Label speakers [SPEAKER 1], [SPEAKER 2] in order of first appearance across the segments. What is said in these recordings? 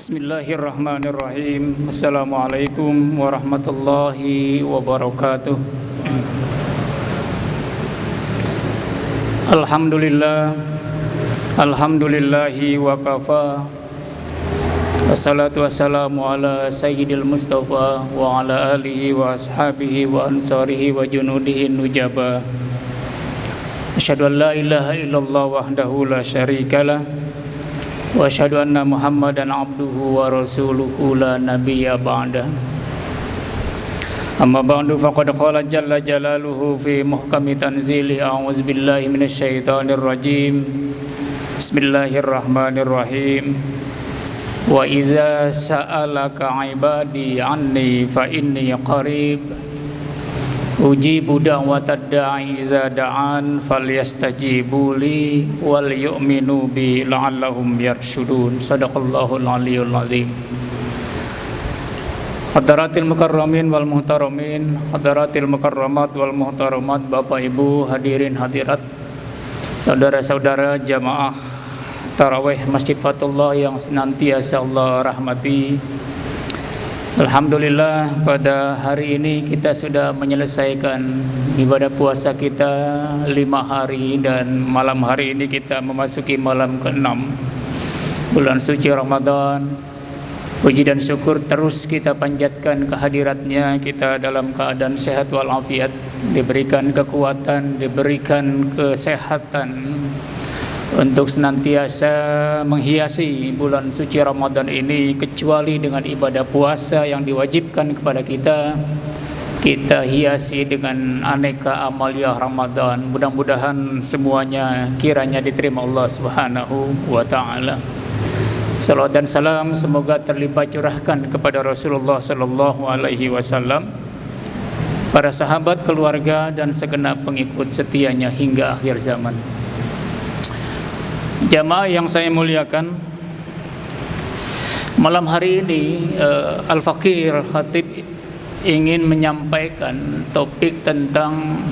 [SPEAKER 1] Bismillahirrahmanirrahim. Assalamualaikum warahmatullahi wabarakatuh. Alhamdulillahi wa kafa. Wassalatu wassalamu ala sayyidil mustafa wa ala alihi wa ashabihi wa ansarihi wa junudihi nujaba. Asyhadu an la ilaha illallah wahdahu la syarikalah wa asyhadu anna Muhammadan abduhu wa rasuluhu la nabiyya ba'da. Amma ba'du faqad qala jalla jalaluhu fi muhkami tanzilihi a'udzu billahi minasy syaithanir rajim. Bismillahirrahmanirrahim. Wa idza sa'alaka 'ibadi 'anni fa inni qarib ujibu da'watad da'i idza da'an falyastajibu li wal yu'minu bi la'allahum yarshudun. Shadaqallahul aliyyul azim. Hadaratil mukarramin wal muhtaramin, hadaratil mukarramat wal muhtaramat, Bapak Ibu hadirin hadirat, saudara-saudara jamaah tarawih Masjid Fatullah yang senantiasa Allah rahmati. Alhamdulillah, pada hari ini kita sudah menyelesaikan ibadah puasa kita 5 hari, dan malam hari ini kita memasuki malam ke-6 bulan suci Ramadan. Puji dan syukur terus kita panjatkan kehadiratnya. Kita dalam keadaan sehat walafiat, diberikan kekuatan, diberikan kesehatan untuk senantiasa menghiasi bulan suci Ramadan ini, kecuali dengan ibadah puasa yang diwajibkan kepada kita, kita hiasi dengan aneka amaliyah Ramadan. Mudah-mudahan semuanya kiranya diterima Allah Subhanahu wa ta'ala. Salawat dan salam semoga terlimpah curahkan kepada Rasulullah sallallahu alaihi wasallam, para sahabat, keluarga, dan segenap pengikut setianya hingga akhir zaman. Jamaah yang saya muliakan, malam hari ini Al-Faqih Khatib ingin menyampaikan topik tentang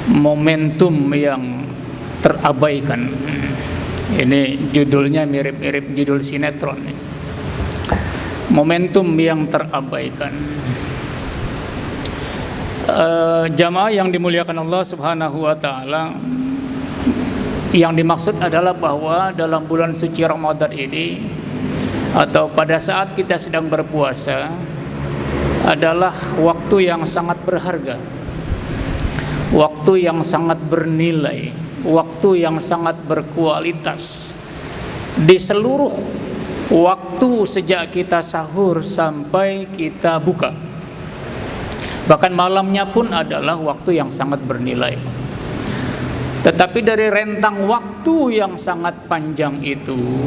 [SPEAKER 1] momentum yang terabaikan. Ini judulnya mirip-mirip judul sinetron. Momentum yang terabaikan. Jamaah yang dimuliakan Allah Subhanahu wa ta'ala, yang dimaksud adalah bahwa dalam bulan suci Ramadan ini, atau pada saat kita sedang berpuasa, adalah waktu yang sangat berharga, waktu yang sangat bernilai, waktu yang sangat berkualitas. Di seluruh waktu sejak kita sahur sampai kita buka, bahkan malamnya pun adalah waktu yang sangat bernilai. Tetapi dari rentang waktu yang sangat panjang itu,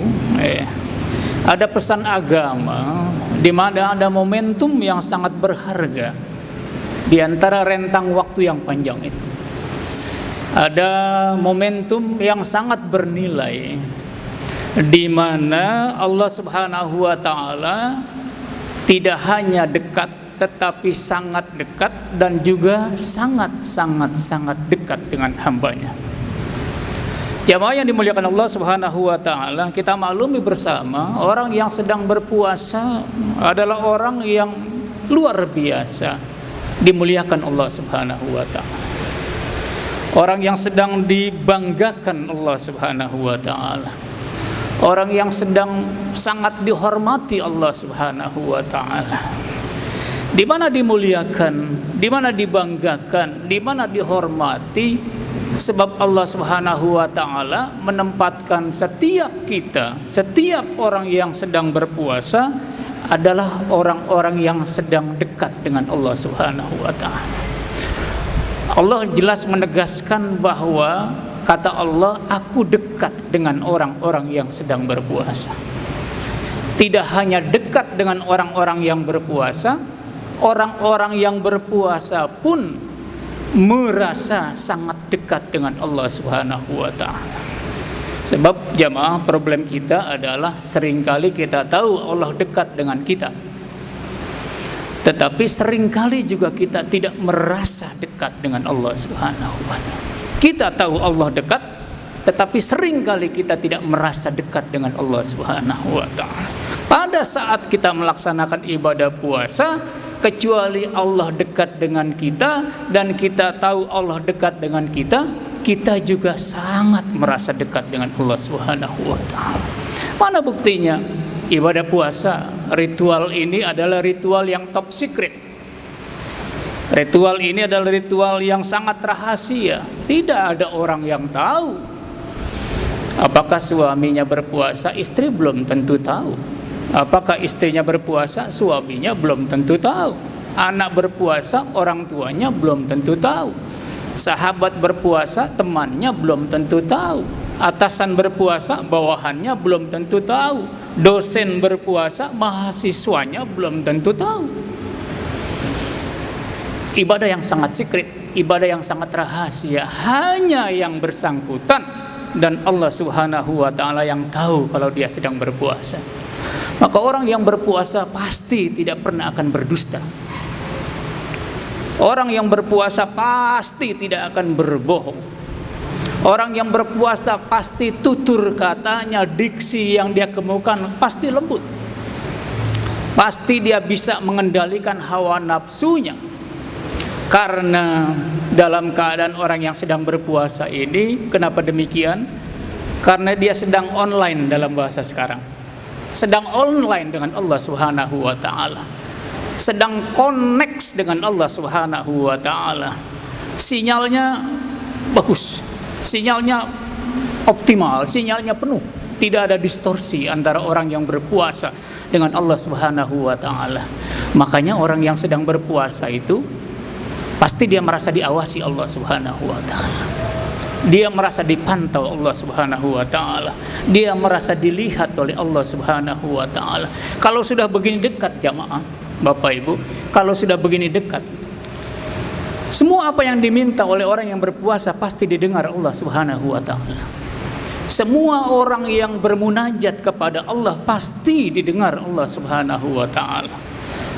[SPEAKER 1] ada pesan agama di mana ada momentum yang sangat berharga di antara rentang waktu yang panjang itu. Ada momentum yang sangat bernilai di mana Allah Subhanahu wa ta'ala tidak hanya dekat, tetapi sangat dekat, dan juga sangat dekat dengan hambanya. Jamaah yang dimuliakan Allah Subhanahu wa ta'ala, kita maklumi bersama, orang yang sedang berpuasa adalah orang yang luar biasa dimuliakan Allah Subhanahu wa ta'ala, orang yang sedang dibanggakan Allah Subhanahu wa ta'ala, orang yang sedang sangat dihormati Allah Subhanahu wa ta'ala. Di mana dimuliakan, di mana dibanggakan, di mana dihormati, sebab Allah Subhanahu wa ta'ala menempatkan setiap kita, setiap orang yang sedang berpuasa adalah orang-orang yang sedang dekat dengan Allah Subhanahu wa ta'ala. Allah jelas menegaskan bahwa kata Allah, aku dekat dengan orang-orang yang sedang berpuasa. Tidak hanya dekat dengan orang-orang yang berpuasa, orang-orang yang berpuasa pun merasa sangat dekat dengan Allah Subhanahu wa ta'ala. Sebab jamaah, problem kita adalah seringkali kita tahu Allah dekat dengan kita, tetapi seringkali juga kita tidak merasa dekat dengan Allah Subhanahu wa ta'ala. Kita tahu Allah dekat, tetapi seringkali kita tidak merasa dekat dengan Allah Subhanahu wa ta'ala. pada saat kita melaksanakan ibadah puasa, kecuali Allah dekat dengan kita dan kita tahu Allah dekat dengan kita, kita juga sangat merasa dekat dengan Allah Subhanahu wa taala. Mana buktinya? Ibadah puasa, ritual ini adalah ritual yang top secret. Ritual ini adalah ritual yang sangat rahasia. Tidak ada orang yang tahu. Apakah suaminya berpuasa? Istri belum tentu tahu. Apakah istrinya berpuasa? Suaminya belum tentu tahu. Anak berpuasa, orang tuanya belum tentu tahu. Sahabat berpuasa, temannya belum tentu tahu. Atasan berpuasa, bawahannya belum tentu tahu. Dosen berpuasa, mahasiswanya belum tentu tahu. Ibadah yang sangat secret, ibadah yang sangat rahasia, hanya yang bersangkutan dan Allah Subhanahu wa taala yang tahu kalau dia sedang berpuasa. Maka orang yang berpuasa pasti tidak pernah akan berdusta. Orang yang berpuasa pasti tidak akan berbohong. Orang yang berpuasa pasti tutur katanya, diksi yang dia kemukakan pasti lembut. Pasti dia bisa mengendalikan hawa nafsunya. Karena dalam keadaan orang yang sedang berpuasa ini, kenapa demikian? Karena dia sedang online dalam bahasa sekarang. Sedang online dengan Allah Subhanahu wa taala. Sedang connect dengan Allah Subhanahu wa taala. Sinyalnya bagus. Sinyalnya optimal, sinyalnya penuh. Tidak ada distorsi antara orang yang berpuasa dengan Allah Subhanahu wa taala. Makanya orang yang sedang berpuasa itu pasti dia merasa diawasi Allah Subhanahu wa taala. Dia merasa dipantau Allah Subhanahu wa taala. Dia merasa dilihat oleh Allah Subhanahu wa taala. Kalau sudah begini dekat jamaah, Bapak Ibu, kalau sudah begini dekat, semua apa yang diminta oleh orang yang berpuasa pasti didengar Allah Subhanahu wa taala. Semua orang yang bermunajat kepada Allah pasti didengar Allah Subhanahu wa taala.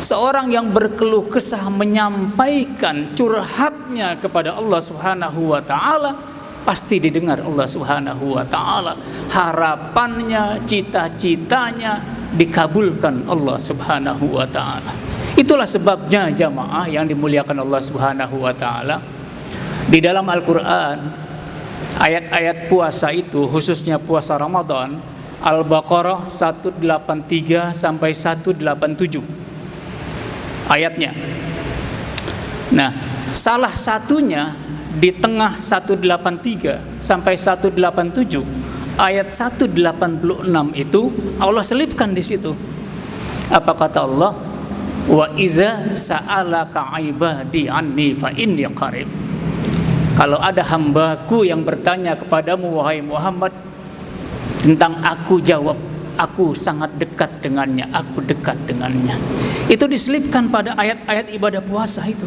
[SPEAKER 1] Seorang yang berkeluh kesah menyampaikan curhatnya kepada Allah Subhanahu wa taala pasti didengar Allah Subhanahu wa taala. Harapannya, cita-citanya dikabulkan Allah Subhanahu wa taala. Itulah sebabnya jamaah yang dimuliakan Allah Subhanahu wa taala, di dalam Al-Qur'an ayat-ayat puasa itu, khususnya puasa Ramadan, Al-Baqarah 183 sampai 187 ayatnya. Nah, salah satunya di tengah 183 sampai 187, ayat 186 itu Allah selipkan di situ. Apa kata Allah? Wa iza sa'alaka ibadi anni fa inni qarib. Kalau ada hambaku yang bertanya kepadamu wahai Muhammad tentang aku, jawab, aku sangat dekat dengannya, aku dekat dengannya. Itu diselipkan pada ayat-ayat ibadah puasa itu.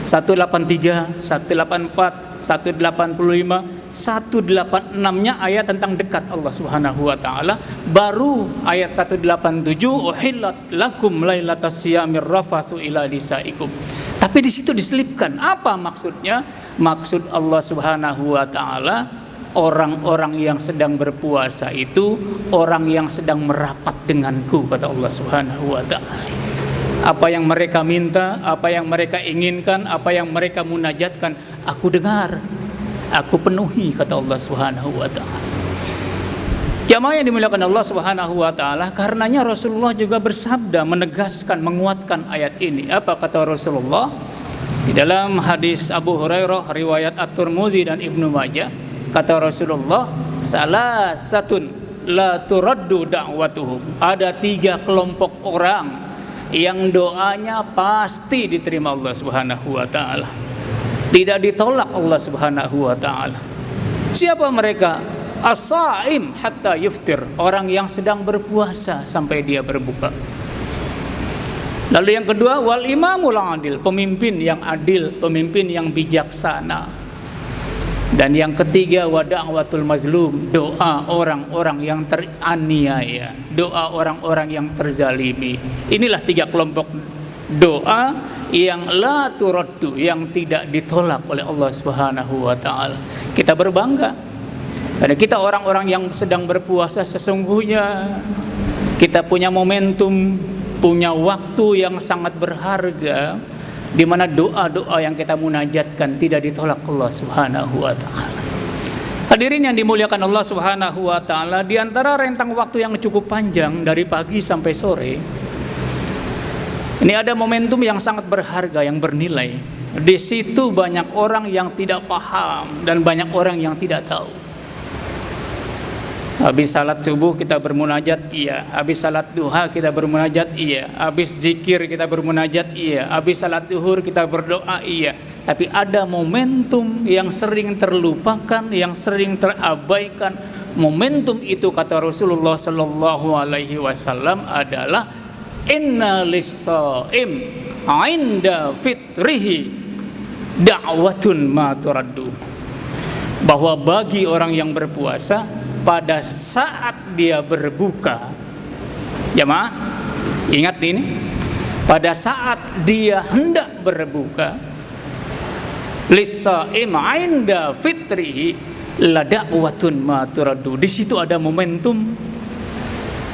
[SPEAKER 1] 183, 184, 185, 186-nya ayat tentang dekat Allah Subhanahu wa taala. Baru ayat 187, uhillat lakum lailatas siyamir rafatsu ila nisaikum. Tapi di situ diselipkan apa maksudnya? Maksud Allah Subhanahu wa taala, orang-orang yang sedang berpuasa itu orang yang sedang merapat denganku, kata Allah Subhanahu wa taala. Apa yang mereka minta, apa yang mereka inginkan, apa yang mereka munajatkan, aku dengar, aku penuhi, kata Allah Subhanahu wa taala. Jamaah yang dimuliakan Allah Subhanahu wa taala, karenanya Rasulullah juga bersabda menegaskan, menguatkan ayat ini. Apa kata Rasulullah? Di dalam hadis Abu Hurairah riwayat At-Tirmidzi dan Ibnu Majah, kata Rasulullah, salasatun la turaddu da'watuhum. Ada 3 kelompok orang yang doanya pasti diterima Allah Subhanahu wa taala. Tidak ditolak Allah Subhanahu wa taala. Siapa mereka? As-saim hatta yuftir, orang yang sedang berpuasa sampai dia berbuka. Lalu yang kedua, wal imamul adil, pemimpin yang adil, pemimpin yang bijaksana. Dan yang ketiga, wa da'watul mazlum, doa orang-orang yang teraniaya, doa orang-orang yang terzalimi. Inilah 3 kelompok doa yang la turaddu, yang tidak ditolak oleh Allah Subhanahu wa taala. Kita berbangga karena kita orang-orang yang sedang berpuasa sesungguhnya Kita punya momentum, punya waktu yang sangat berharga, di mana doa-doa yang kita munajatkan tidak ditolak Allah Subhanahu wa taala. Hadirin yang dimuliakan Allah Subhanahu wa taala, di antara rentang waktu yang cukup panjang dari pagi sampai sore, ini ada momentum yang sangat berharga, yang bernilai. Di situ banyak orang yang tidak paham dan banyak orang yang tidak tahu. Habis salat subuh kita bermunajat, iya. Habis salat duha kita bermunajat, iya. Habis zikir kita bermunajat, iya. Habis salat zuhur kita berdoa, iya. Tapi ada momentum yang sering terlupakan, yang sering terabaikan. Momentum itu, kata Rasulullah sallallahu alaihi wasallam, adalah inna lis-shaim 'inda fitrihi da'watun ma turaddu. Bahwa bagi orang yang berpuasa, pada saat dia berbuka, jamaah ingat ini, pada saat dia hendak berbuka, lis-shaim 'inda fitrihi la da'watun ma turaddu. Di situ ada momentum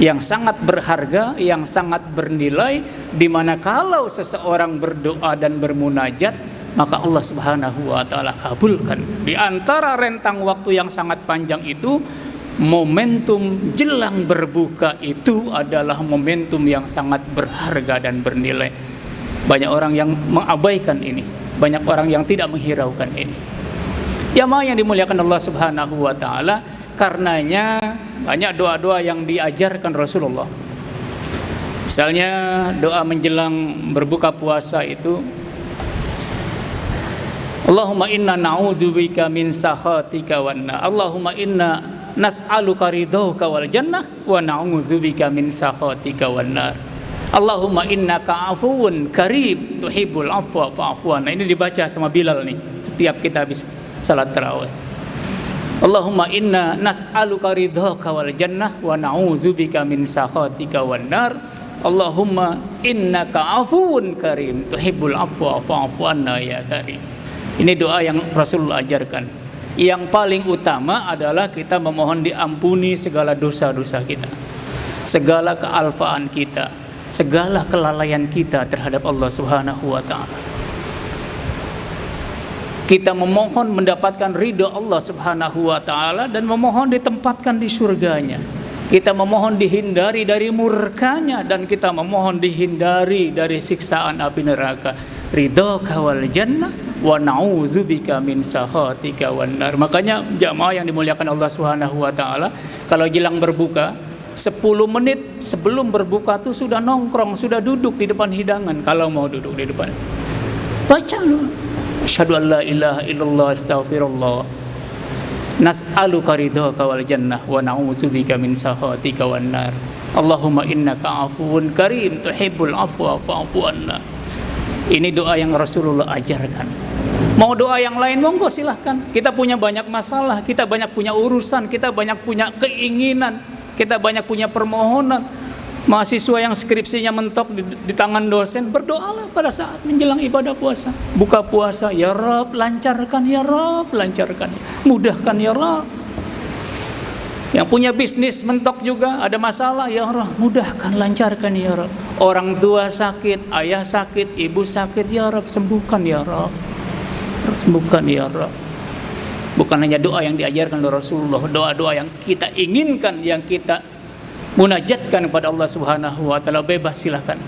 [SPEAKER 1] yang sangat berharga, yang sangat bernilai, di mana kalau seseorang berdoa dan bermunajat, maka Allah Subhanahu wa taala kabulkan. Di antara rentang waktu yang sangat panjang itu, momentum jelang berbuka itu adalah momentum yang sangat berharga dan bernilai. Banyak orang yang mengabaikan ini, banyak orang yang tidak menghiraukan ini. Jamaah yang dimuliakan Allah Subhanahu wa taala, karenanya banyak doa-doa yang diajarkan Rasulullah. Misalnya doa menjelang berbuka puasa itu, Allahumma inna na'udzubika min sakhatika wan nar. Allahumma inna nas'aluka ridhaka wal jannah wa na'udzubika min sakhatika wan nar. Allahumma innaka afuwun karim tuhibbul afwa fa'fu anna. Ini dibaca sama Bilal nih setiap kita habis salat tarawih. Allahumma inna nas'aluka ridhaka wal jannah wa na'udzubika min sakhatika wan nar. Allahumma innaka afuwun karim tuhibbul afwa fa'fu anna ya karim. Ini doa yang Rasulullah ajarkan. Yang paling utama adalah kita memohon diampuni segala dosa-dosa kita, segala kealfaan kita, segala kelalaian kita terhadap Allah Subhanahu wa taala. Kita memohon mendapatkan ridha Allah Subhanahu wa taala dan memohon ditempatkan di surganya. Kita memohon dihindari dari murkanya dan kita memohon dihindari dari siksaan api neraka. Ridhaka wal jannah wa na'udzubika min sakhatika wan nar. Makanya jamaah yang dimuliakan Allah Subhanahu wa taala, kalau jelang berbuka 10 menit sebelum berbuka tuh sudah nongkrong, sudah duduk di depan hidangan kalau mau duduk di depan. Baca asyhadu an la ilaha illallah astaghfirullah. Nas'aluka ridhaka wal jannah wa na'udzubika min sakhatika wan nar. Allahumma innaka afuwun karim tuhibbul afwa fa'fu anna. Ini doa yang Rasulullah ajarkan. Mau doa yang lain monggo silahkan. Kita punya banyak masalah, kita banyak punya urusan, kita banyak punya keinginan, kita banyak punya permohonan. Mahasiswa yang skripsinya mentok di tangan dosen, berdoalah pada saat menjelang ibadah puasa. Buka puasa, ya Rabb lancarkan, ya Rabb lancarkan, mudahkan ya Rabb. Yang punya bisnis mentok juga ada masalah, ya Rabb mudahkan, lancarkan ya Rabb. Orang tua sakit, ayah sakit, ibu sakit, ya Rabb sembuhkan ya Rabb, sembuhkan ya Rabb. Bukan hanya doa yang diajarkan oleh Rasulullah, doa-doa yang kita inginkan, yang kita munajatkan kepada Allah Subhanahu wa taala, bebas silakan.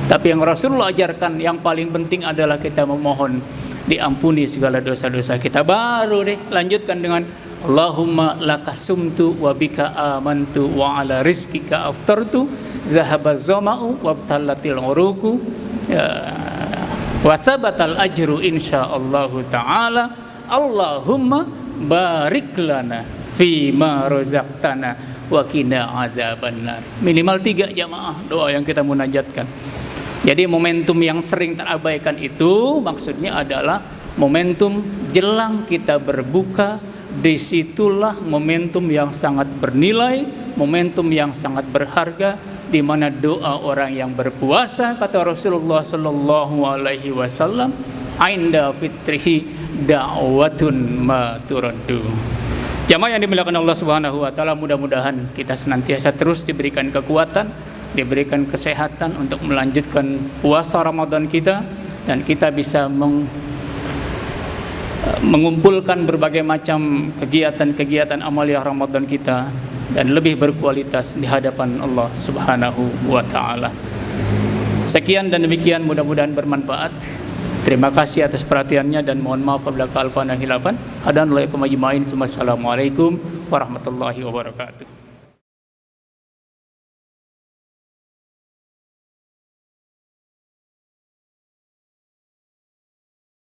[SPEAKER 1] Tapi yang Rasulullah ajarkan yang paling penting adalah kita memohon diampuni segala dosa-dosa kita. Baru deh lanjutkan dengan Allahumma laka sumtu wa bika amantu wa ala rizkika aftartu zahabaz zama'u wa btalatil uruku wa sabatal ajru insyaallahu taala. Allahumma barik lana fi ma razaqtana wa qina azabannar. Minimal 3 jamaah doa yang kita munajatkan. Jadi momentum yang sering terabaikan itu maksudnya adalah momentum jelang kita berbuka. Disitulah momentum yang sangat bernilai, momentum yang sangat berharga, di mana doa orang yang berpuasa, kata Rasulullah sallallahu alaihi wasallam, inda fitrihi da'watun ma turaddu. Jamaah yang dimuliakan Allah Subhanahu wa taala, mudah-mudahan kita senantiasa terus diberikan kekuatan, diberikan kesehatan untuk melanjutkan puasa Ramadan kita, dan kita bisa mengumpulkan berbagai macam kegiatan-kegiatan amalia Ramadan kita dan lebih berkualitas di hadapan Allah Subhanahu wa taala. Sekian dan demikian, mudah-mudahan bermanfaat. Terima kasih atas perhatiannya dan mohon maaf apabila kealfan dan khilafan. Assalamualaikum warahmatullahi wabarakatuh.